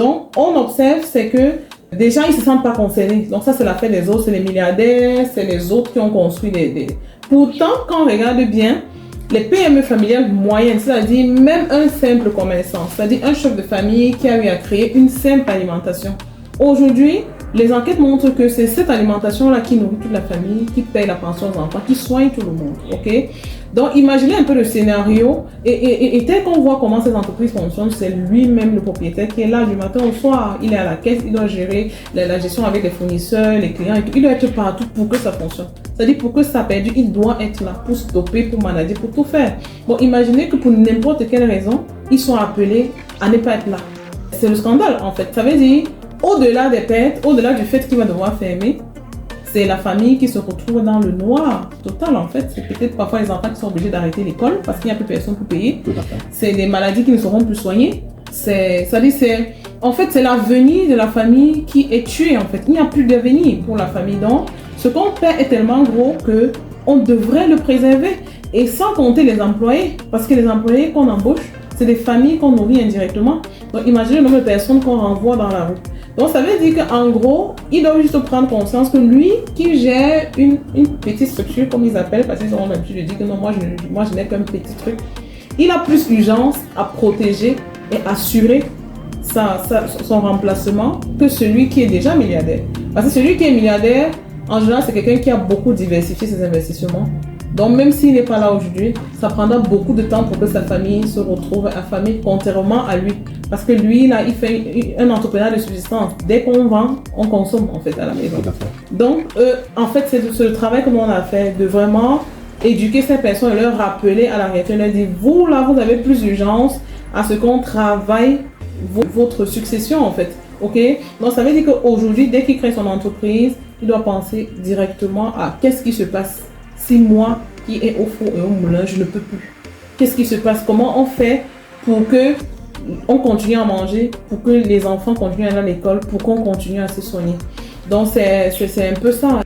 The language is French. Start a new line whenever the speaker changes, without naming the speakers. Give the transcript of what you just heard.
Donc, on observe, c'est que des gens, ils ne se sentent pas concernés. Donc, ça, c'est l'affaire des autres, c'est les milliardaires, c'est les autres qui ont construit des... Pourtant, quand on regarde bien, les PME familiales moyennes, c'est-à-dire même un simple commerçant, c'est-à-dire un chef de famille qui a eu à créer une simple alimentation. Aujourd'hui, les enquêtes montrent que c'est cette alimentation-là qui nourrit toute la famille, qui paye la pension aux enfants, qui soigne tout le monde. Ok? Donc, imaginez un peu le scénario et tel qu'on voit comment ces entreprises fonctionnent, c'est lui-même le propriétaire qui est là du matin au soir. Il est à la caisse, il doit gérer la gestion avec les fournisseurs, les clients et tout. Il doit être partout pour que ça fonctionne. C'est-à-dire pour que ça perdure, il doit être là pour stopper, pour manager, pour tout faire. Bon, imaginez que pour n'importe quelle raison, ils sont appelés à ne pas être là. C'est le scandale en fait. Ça veut dire, au-delà des pertes, au-delà du fait qu'il va devoir fermer, c'est la famille qui se retrouve dans le noir total en fait. C'est peut-être parfois les enfants qui sont obligés d'arrêter l'école parce qu'il n'y a plus personne pour payer. C'est des maladies qui ne seront plus soignées. En fait, c'est l'avenir de la famille qui est tué en fait. Il n'y a plus d'avenir pour la famille. Donc, ce qu'on perd est tellement gros que on devrait le préserver. Et sans compter les employés, parce que les employés qu'on embauche, c'est des familles qu'on nourrit indirectement. Donc, imaginez le nombre de personnes qu'on renvoie dans la rue. Donc, ça veut dire qu'en gros, il doit juste prendre conscience que lui, qui gère une petite structure, comme ils appellent, parce qu'ils auront l'habitude de dire que non, moi, je n'ai qu'un petit truc, il a plus d'urgence à protéger et assurer son remplacement que celui qui est déjà milliardaire. Parce que celui qui est milliardaire, en général, c'est quelqu'un qui a beaucoup diversifié ses investissements. Donc, même s'il n'est pas là aujourd'hui, ça prendra beaucoup de temps pour que sa famille se retrouve affamée, contrairement à lui. Parce que lui, là, il fait un entrepreneur de subsistance. Dès qu'on vend, on consomme, en fait, à la maison. Donc, en fait, c'est le travail que l'on a fait de vraiment éduquer ces personnes et leur rappeler à la réalité, leur dire, vous, là, vous avez plus d'urgence à ce qu'on travaille votre succession, en fait. OK? Donc, ça veut dire qu'aujourd'hui, dès qu'il crée son entreprise, il doit penser directement à qu'est-ce qui se passe si moi, qui est au four et au moulin, je ne peux plus. Qu'est-ce qui se passe? Comment on fait pour que on continue à manger, pour que les enfants continuent à aller à l'école, pour qu'on continue à se soigner? Donc, c'est un peu ça.